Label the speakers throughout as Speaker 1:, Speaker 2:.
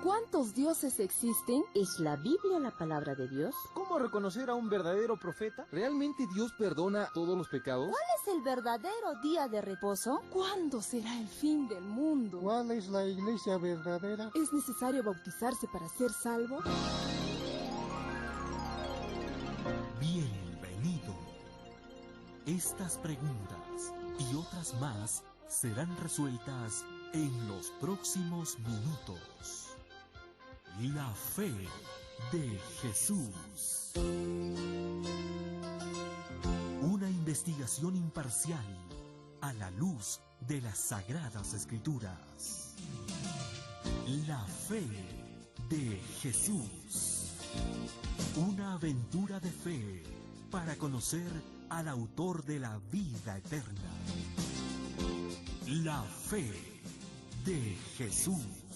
Speaker 1: ¿Cuántos dioses existen?
Speaker 2: ¿Es la Biblia la palabra de Dios?
Speaker 3: ¿Cómo reconocer a un verdadero profeta? ¿Realmente Dios perdona todos los pecados?
Speaker 1: ¿Cuál es el verdadero día de reposo? ¿Cuándo será el fin del mundo?
Speaker 4: ¿Cuál es la iglesia verdadera?
Speaker 1: ¿Es necesario bautizarse para ser salvo?
Speaker 5: Bienvenido. Estas preguntas y otras más serán resueltas en los próximos minutos. La fe de Jesús. Una investigación imparcial a la luz de las Sagradas Escrituras. La fe de Jesús. Una aventura de fe para conocer al autor de la vida eterna. La fe de Jesús.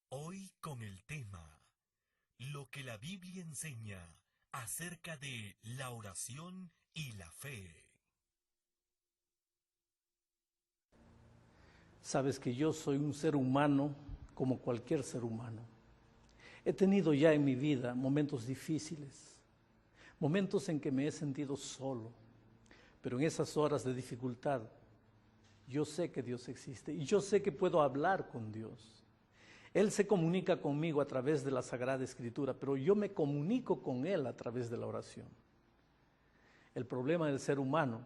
Speaker 5: Hoy con el tema, lo que la Biblia enseña acerca de la oración y la fe.
Speaker 6: Sabes que yo soy un ser humano como cualquier ser humano. He tenido ya en mi vida momentos difíciles, momentos en que me he sentido solo, pero en esas horas de dificultad, yo sé que Dios existe y yo sé que puedo hablar con Dios. Él se comunica conmigo a través de la Sagrada Escritura, pero yo me comunico con Él a través de la oración. El problema del ser humano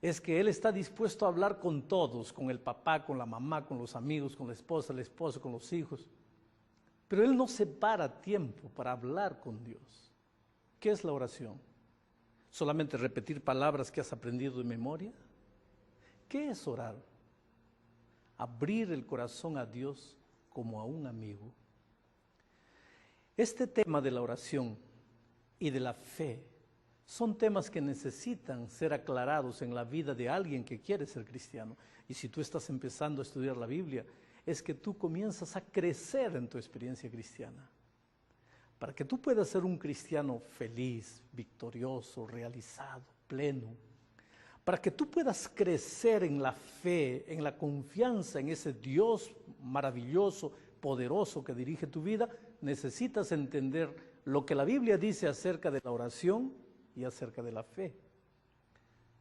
Speaker 6: es que Él está dispuesto a hablar con todos, con el papá, con la mamá, con los amigos, con la esposa, el esposo, con los hijos. Pero Él no separa tiempo para hablar con Dios. ¿Qué es la oración? ¿Solamente repetir palabras que has aprendido de memoria? ¿Qué es orar? Abrir el corazón a Dios como a un amigo. Este tema de la oración y de la fe son temas que necesitan ser aclarados en la vida de alguien que quiere ser cristiano. Y si tú estás empezando a estudiar la Biblia, es que tú comienzas a crecer en tu experiencia cristiana. Para que tú puedas ser un cristiano feliz, victorioso, realizado, pleno, para que tú puedas crecer en la fe, en la confianza en ese Dios maravilloso, poderoso que dirige tu vida, necesitas entender lo que la Biblia dice acerca de la oración y acerca de la fe.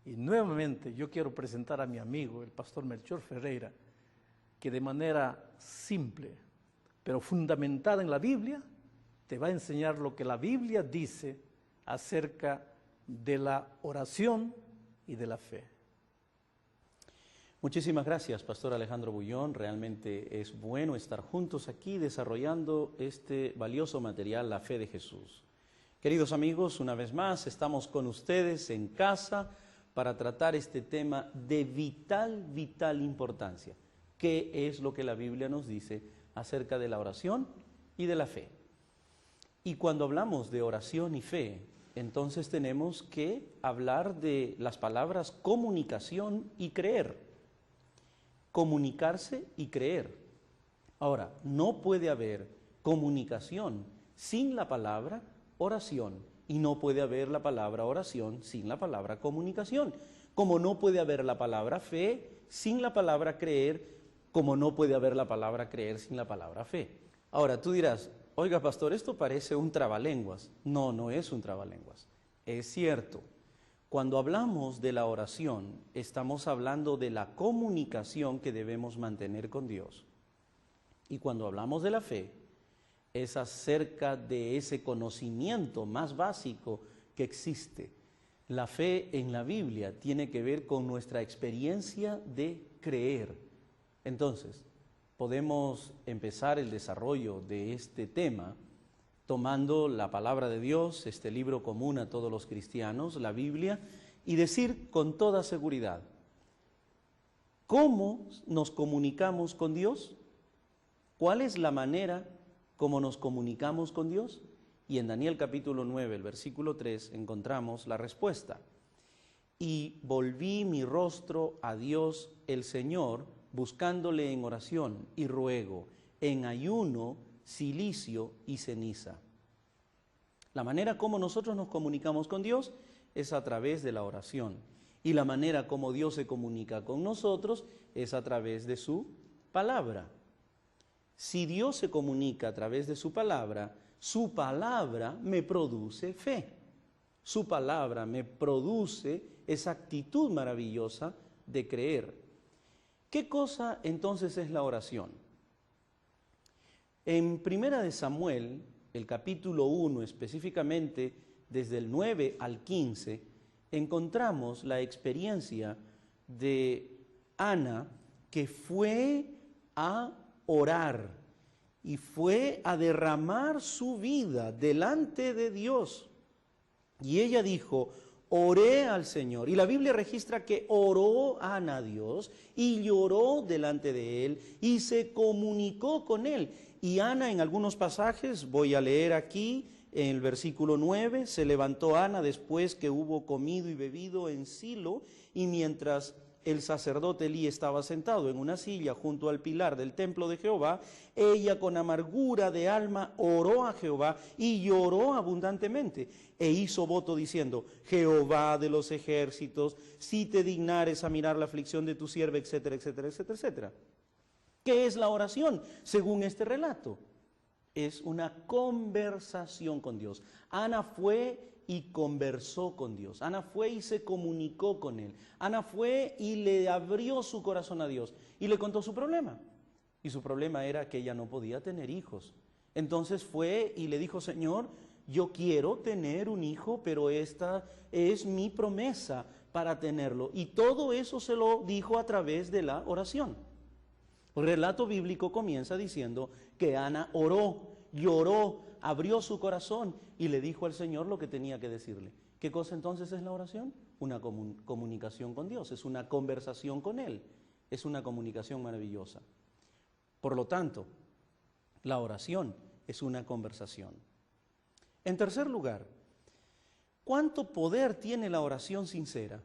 Speaker 6: Y nuevamente yo quiero presentar a mi amigo, el pastor Melchor Ferreira, que de manera simple, pero fundamentada en la Biblia, te va a enseñar lo que la Biblia dice acerca de la oración y de la fe.
Speaker 7: Muchísimas gracias, Pastor Alejandro Bullón. Realmente es bueno estar juntos aquí desarrollando este valioso material, la fe de Jesús. Queridos amigos, una vez más estamos con ustedes en casa para tratar este tema de vital importancia. ¿Qué es lo que la Biblia nos dice acerca de la oración y de la fe? Y cuando hablamos de oración y fe, entonces tenemos que hablar de las palabras comunicación y creer. Comunicarse y creer. Ahora, no puede haber comunicación sin la palabra oración y no puede haber la palabra oración sin la palabra comunicación. Como no puede haber la palabra fe sin la palabra creer, como no puede haber la palabra creer sin la palabra fe. Ahora, tú dirás, oiga, pastor, esto parece un trabalenguas. No, no es un trabalenguas. Es cierto. Cuando hablamos de la oración, estamos hablando de la comunicación que debemos mantener con Dios. Y cuando hablamos de la fe, es acerca de ese conocimiento más básico que existe. La fe en la Biblia tiene que ver con nuestra experiencia de creer. Entonces, podemos empezar el desarrollo de este tema tomando la palabra de Dios, este libro común a todos los cristianos, la Biblia, y decir con toda seguridad, ¿cómo nos comunicamos con Dios? ¿Cuál es la manera como nos comunicamos con Dios? Y en Daniel capítulo 9, el versículo 3, encontramos la respuesta. Y volví mi rostro a Dios el Señor, buscándole en oración y ruego, en ayuno, cilicio y ceniza. La manera como nosotros nos comunicamos con Dios es a través de la oración. Y la manera como Dios se comunica con nosotros es a través de su palabra. Si Dios se comunica a través de su palabra me produce fe. Su palabra me produce esa actitud maravillosa de creer. ¿Qué cosa entonces es la oración? En Primera de Samuel, el capítulo 1 específicamente, desde el 9 al 15, encontramos la experiencia de Ana, que fue a orar y fue a derramar su vida delante de Dios. Y ella dijo: oré al Señor. Y la Biblia registra que oró Ana a Dios y lloró delante de Él y se comunicó con Él. Y Ana, en algunos pasajes, voy a leer aquí, en el versículo 9, se levantó Ana después que hubo comido y bebido en Silo, y mientras el sacerdote Elí estaba sentado en una silla junto al pilar del templo de Jehová, ella con amargura de alma oró a Jehová y lloró abundantemente, e hizo voto diciendo: Jehová de los ejércitos, si te dignares a mirar la aflicción de tu sierva, etcétera, etcétera, etcétera, etcétera. ¿Qué es la oración según este relato? Es una conversación con Dios. Ana fue y conversó con Dios. Ana fue y se comunicó con Él. Ana fue y le abrió su corazón a Dios y le contó su problema. Y su problema era que ella no podía tener hijos. Entonces fue y le dijo: Señor, yo quiero tener un hijo, pero esta es mi promesa para tenerlo. Y todo eso se lo dijo a través de la oración. El relato bíblico comienza diciendo que Ana oró, lloró, abrió su corazón y le dijo al Señor lo que tenía que decirle. ¿Qué cosa entonces es la oración? Una comunicación con Dios, es una conversación con Él, es una comunicación maravillosa. Por lo tanto, la oración es una conversación. En tercer lugar, ¿cuánto poder tiene la oración sincera?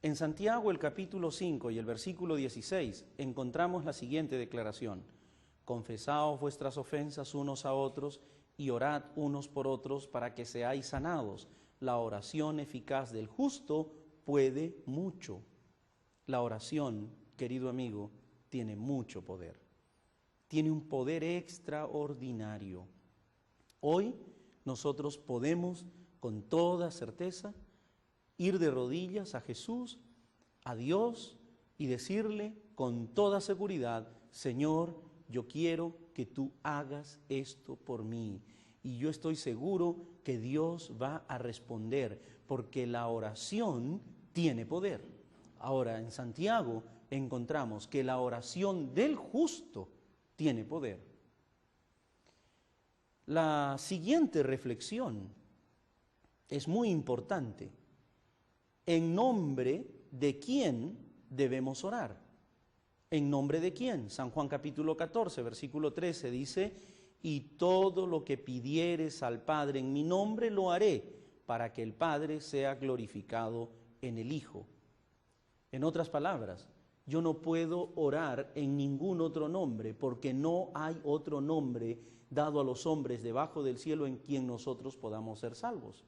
Speaker 7: En Santiago, el capítulo 5 y el versículo 16, encontramos la siguiente declaración: confesaos vuestras ofensas unos a otros y orad unos por otros para que seáis sanados. La oración eficaz del justo puede mucho. La oración, querido amigo, tiene mucho poder. Tiene un poder extraordinario. Hoy nosotros podemos con toda certeza ir de rodillas a Jesús, a Dios, y decirle con toda seguridad: Señor, yo quiero que tú hagas esto por mí. Y yo estoy seguro que Dios va a responder, porque la oración tiene poder. Ahora, en Santiago encontramos que la oración del justo tiene poder. La siguiente reflexión es muy importante. ¿En nombre de quién debemos orar? ¿En nombre de quién? San Juan capítulo 14, versículo 13 dice: y todo lo que pidieres al Padre en mi nombre lo haré, para que el Padre sea glorificado en el Hijo. En otras palabras, yo no puedo orar en ningún otro nombre, porque no hay otro nombre dado a los hombres debajo del cielo en quien nosotros podamos ser salvos.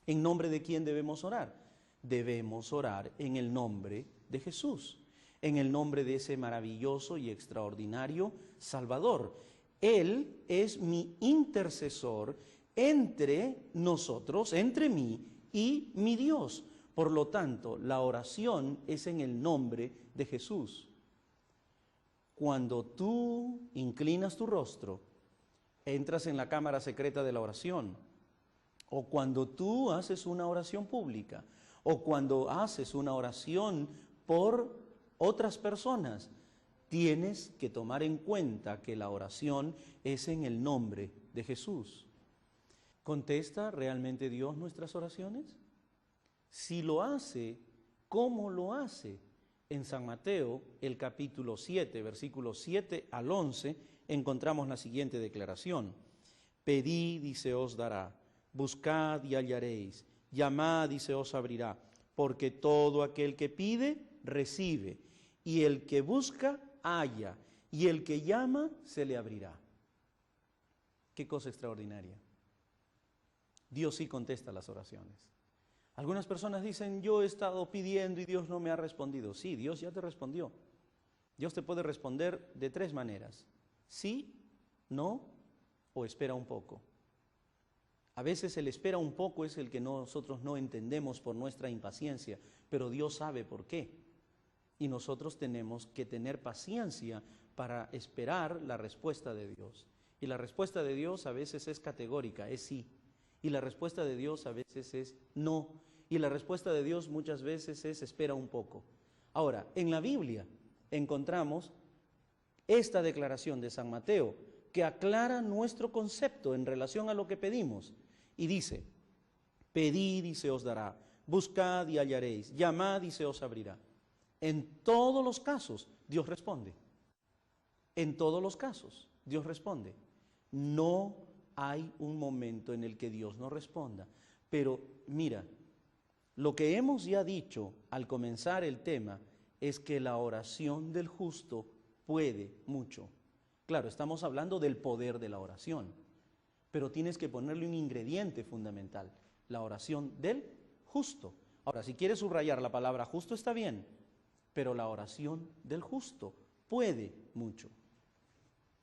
Speaker 7: ¿En nombre de quién debemos orar? Debemos orar en el nombre de Jesús, en el nombre de ese maravilloso y extraordinario Salvador. Él es mi intercesor entre nosotros, entre mí y mi Dios. Por lo tanto, la oración es en el nombre de Jesús. Cuando tú inclinas tu rostro, entras en la cámara secreta de la oración, o cuando tú haces una oración pública, o cuando haces una oración por otras personas, tienes que tomar en cuenta que la oración es en el nombre de Jesús. ¿Contesta realmente Dios nuestras oraciones? Si lo hace, ¿cómo lo hace? En San Mateo, el capítulo 7, versículos 7 al 11, encontramos la siguiente declaración: pedid y se os dará, buscad y hallaréis, llamad y se os abrirá, porque todo aquel que pide, recibe, y el que busca, halla, y el que llama, se le abrirá. Qué cosa extraordinaria. Dios sí contesta las oraciones. Algunas personas dicen: yo he estado pidiendo y Dios no me ha respondido. Sí, Dios ya te respondió. Dios te puede responder de 3 maneras: sí, no o espera un poco. A veces el espera un poco es el que nosotros no entendemos por nuestra impaciencia, pero Dios sabe por qué. Y nosotros tenemos que tener paciencia para esperar la respuesta de Dios. Y la respuesta de Dios a veces es categórica, es sí. Y la respuesta de Dios a veces es no. Y la respuesta de Dios muchas veces es espera un poco. Ahora, en la Biblia encontramos esta declaración de San Mateo que aclara nuestro concepto en relación a lo que pedimos. Y dice: pedid y se os dará, buscad y hallaréis, llamad y se os abrirá. En todos los casos Dios responde. En todos los casos Dios responde. No hay un momento en el que Dios no responda. Pero mira, lo que hemos ya dicho al comenzar el tema es que la oración del justo puede mucho. Claro, estamos hablando del poder de la oración, pero tienes que ponerle un ingrediente fundamental: la oración del justo. Ahora, si quieres subrayar la palabra justo está bien, pero la oración del justo puede mucho.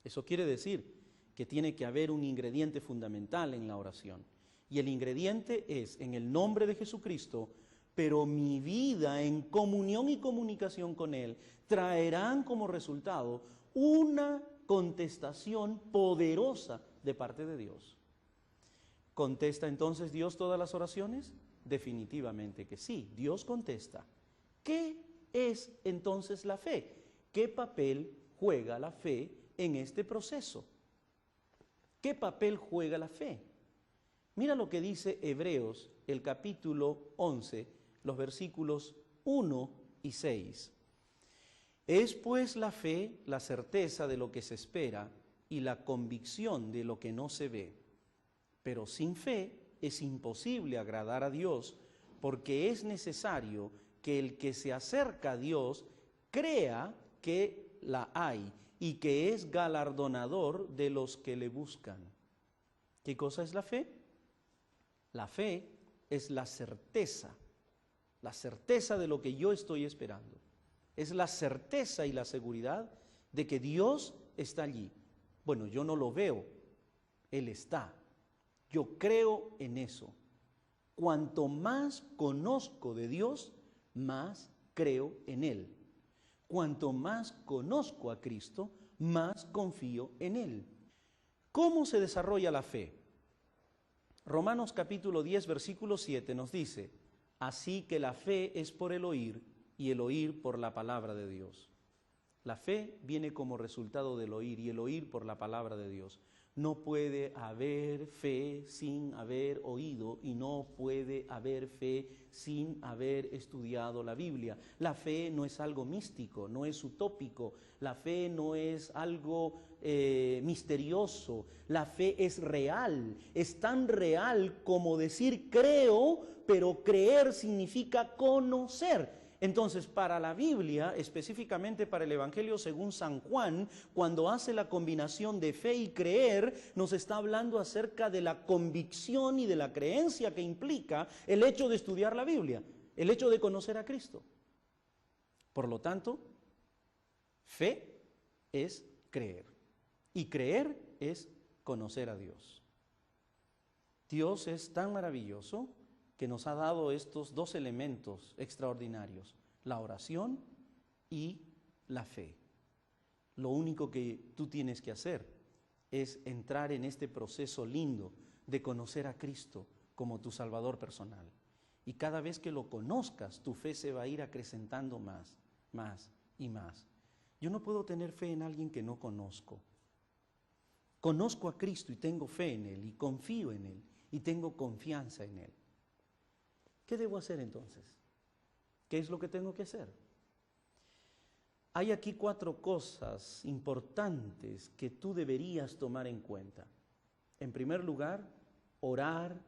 Speaker 7: Eso quiere decir que tiene que haber un ingrediente fundamental en la oración. Y el ingrediente es: en el nombre de Jesucristo, pero mi vida en comunión y comunicación con Él traerán como resultado una contestación poderosa de parte de Dios. ¿Contesta entonces Dios todas las oraciones? Definitivamente que sí, Dios contesta. ¿Qué es entonces la fe? ¿Qué papel juega la fe en este proceso? ¿Qué papel juega la fe? Mira lo que dice Hebreos, el capítulo 11, los versículos 1 y 6. Es pues la fe la certeza de lo que se espera y la convicción de lo que no se ve. Pero sin fe es imposible agradar a Dios, porque es necesario que el que se acerca a Dios crea que la hay y que es galardonador de los que le buscan. ¿Qué cosa es la fe? La fe es la certeza de lo que yo estoy esperando. Es la certeza y la seguridad de que Dios está allí. Bueno, yo no lo veo, Él está. Yo creo en eso. Cuanto más conozco de Dios, más creo en Él. Cuanto más conozco a Cristo, más confío en Él. ¿Cómo se desarrolla la fe? Romanos capítulo 10, versículo 7 nos dice: así que la fe es por el oír, y el oír por la palabra de Dios. La fe viene como resultado del oír, y el oír por la palabra de Dios. No puede haber fe sin haber oído, y no puede haber fe sin haber estudiado la Biblia. La fe no es algo místico, no es utópico. La fe no es algo misterioso. La fe es real. Es tan real como decir creo, pero creer significa conocer. Entonces, para la Biblia, específicamente para el Evangelio según San Juan, cuando hace la combinación de fe y creer, nos está hablando acerca de la convicción y de la creencia que implica el hecho de estudiar la Biblia, el hecho de conocer a Cristo. Por lo tanto, fe es creer y creer es conocer a Dios. Dios es tan maravilloso que nos ha dado estos 2 elementos extraordinarios: la oración y la fe. Lo único que tú tienes que hacer es entrar en este proceso lindo de conocer a Cristo como tu Salvador personal. Y cada vez que lo conozcas, tu fe se va a ir acrecentando más, más y más. Yo no puedo tener fe en alguien que no conozco. Conozco a Cristo y tengo fe en Él y confío en Él y tengo confianza en Él. ¿Qué debo hacer entonces? ¿Qué es lo que tengo que hacer? Hay aquí 4 cosas importantes que tú deberías tomar en cuenta. En primer lugar, orar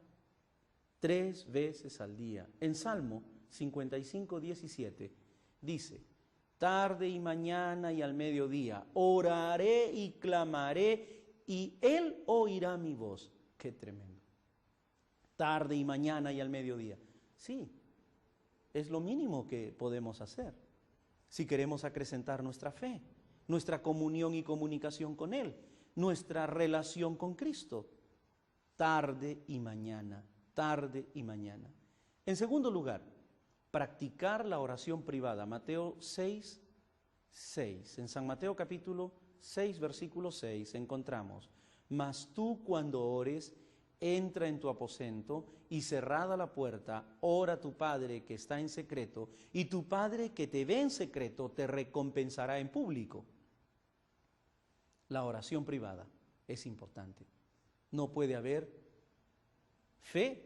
Speaker 7: 3 veces al día. En Salmo 55, 17 dice: tarde y mañana y al mediodía oraré y clamaré y Él oirá mi voz. ¡Qué tremendo! Tarde y mañana y al mediodía. Sí, es lo mínimo que podemos hacer. si queremos acrecentar nuestra fe, nuestra comunión y comunicación con Él, nuestra relación con Cristo, tarde y mañana, tarde y mañana. En segundo lugar, practicar la oración privada. Mateo 6, 6. En San Mateo capítulo 6, versículo 6 encontramos: mas tú cuando ores, entra en tu aposento y cerrada la puerta, ora a tu Padre que está en secreto, y tu Padre que te ve en secreto te recompensará en público. La oración privada es importante. No puede haber fe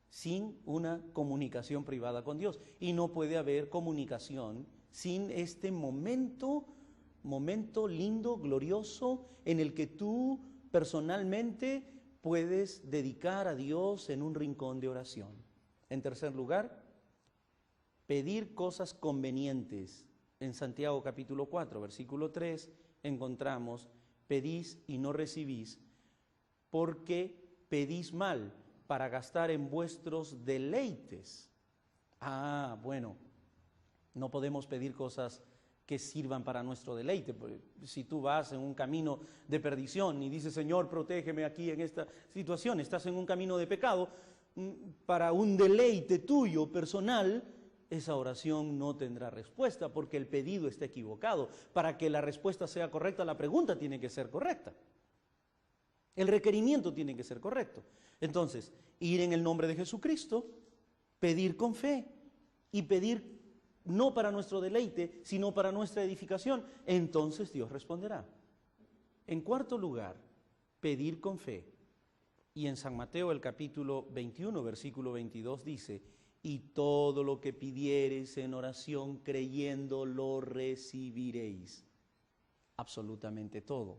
Speaker 7: sin una comunicación privada con Dios, y no puede haber comunicación sin este momento lindo, glorioso, en el que tú personalmente puedes dedicar a Dios en un rincón de oración. En tercer lugar, pedir cosas convenientes. En Santiago capítulo 4, versículo 3, encontramos: pedís y no recibís, porque pedís mal, para gastar en vuestros deleites. Bueno, no podemos pedir cosas que sirvan para nuestro deleite. Si tú vas en un camino de perdición y dices: Señor, protégeme aquí en esta situación, estás en un camino de pecado, para un deleite tuyo personal, esa oración no tendrá respuesta, porque el pedido está equivocado. Para que la respuesta sea correcta, la pregunta tiene que ser correcta. El requerimiento tiene que ser correcto. Entonces, ir en el nombre de Jesucristo, pedir con fe y pedir no para nuestro deleite, sino para nuestra edificación, entonces Dios responderá. En cuarto lugar, pedir con fe. Y en San Mateo el capítulo 21, versículo 22 dice: y todo lo que pidiereis en oración creyendo lo recibiréis. Absolutamente todo.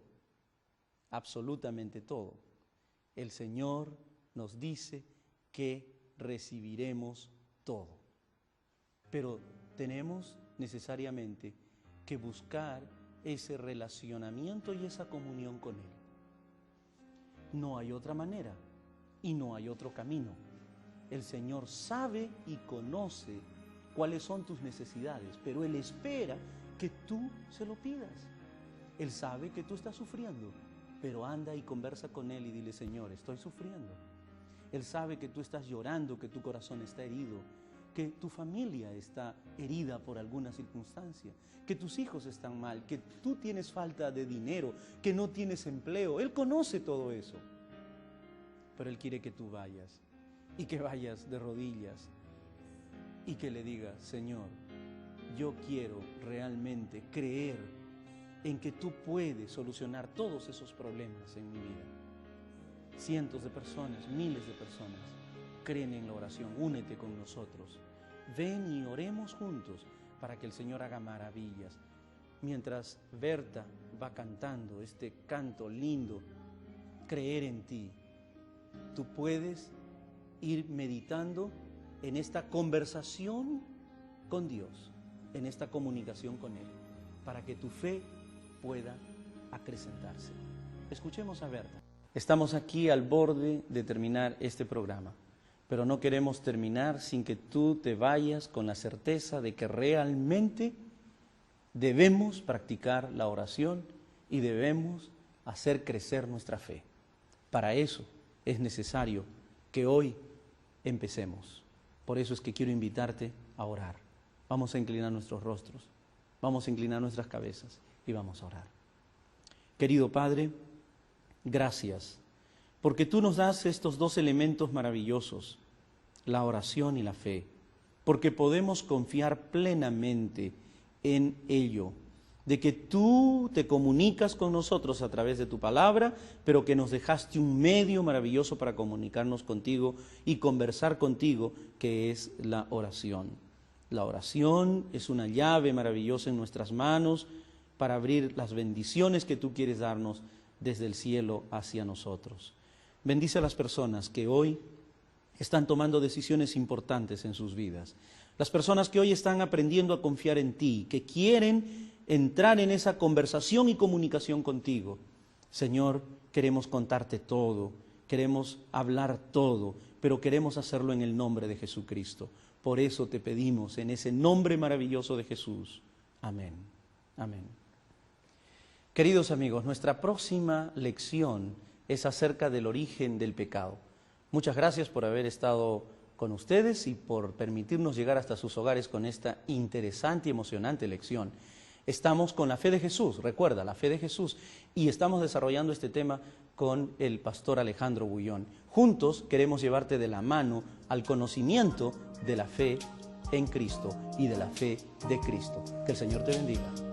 Speaker 7: Absolutamente todo. El Señor nos dice que recibiremos todo. Pero tenemos necesariamente que buscar ese relacionamiento y esa comunión con Él. No hay otra manera y no hay otro camino. El Señor sabe y conoce cuáles son tus necesidades, pero Él espera que tú se lo pidas. Él sabe que tú estás sufriendo, pero anda y conversa con Él y dile: Señor, estoy sufriendo. Él sabe que tú estás llorando, que tu corazón está herido, que tu familia está herida por alguna circunstancia, que tus hijos están mal, que tú tienes falta de dinero, que no tienes empleo. Él conoce todo eso, pero Él quiere que tú vayas, y que vayas de rodillas y que le digas: Señor, yo quiero realmente creer en que tú puedes solucionar todos esos problemas en mi vida. Cientos de personas, miles de personas creen en la oración. Únete con nosotros. Ven y oremos juntos para que el Señor haga maravillas. Mientras Berta va cantando este canto lindo, creer en ti, tú puedes ir meditando en esta conversación con Dios, en esta comunicación con Él, para que tu fe pueda acrecentarse. Escuchemos a Berta. Estamos aquí al borde de terminar este programa, pero no queremos terminar sin que tú te vayas con la certeza de que realmente debemos practicar la oración y debemos hacer crecer nuestra fe. Para eso es necesario que hoy empecemos. Por eso es que quiero invitarte a orar. Vamos a inclinar nuestros rostros, vamos a inclinar nuestras cabezas y vamos a orar. Querido Padre, gracias, porque tú nos das estos dos elementos maravillosos, la oración y la fe, porque podemos confiar plenamente en ello, de que tú te comunicas con nosotros a través de tu palabra, pero que nos dejaste un medio maravilloso para comunicarnos contigo y conversar contigo, que es la oración. La oración es una llave maravillosa en nuestras manos para abrir las bendiciones que tú quieres darnos desde el cielo hacia nosotros. Bendice a las personas que hoy están tomando decisiones importantes en sus vidas. Las personas que hoy están aprendiendo a confiar en ti, que quieren entrar en esa conversación y comunicación contigo. Señor, queremos contarte todo, queremos hablar todo, pero queremos hacerlo en el nombre de Jesucristo. Por eso te pedimos, en ese nombre maravilloso de Jesús. Amén. Amén. Queridos amigos, nuestra próxima lección es acerca del origen del pecado. Muchas gracias por haber estado con ustedes y por permitirnos llegar hasta sus hogares con esta interesante y emocionante lección. Estamos con la fe de Jesús, recuerda, la fe de Jesús, y estamos desarrollando este tema con el pastor Alejandro Bullón. Juntos queremos llevarte de la mano al conocimiento de la fe en Cristo y de la fe de Cristo. Que el Señor te bendiga.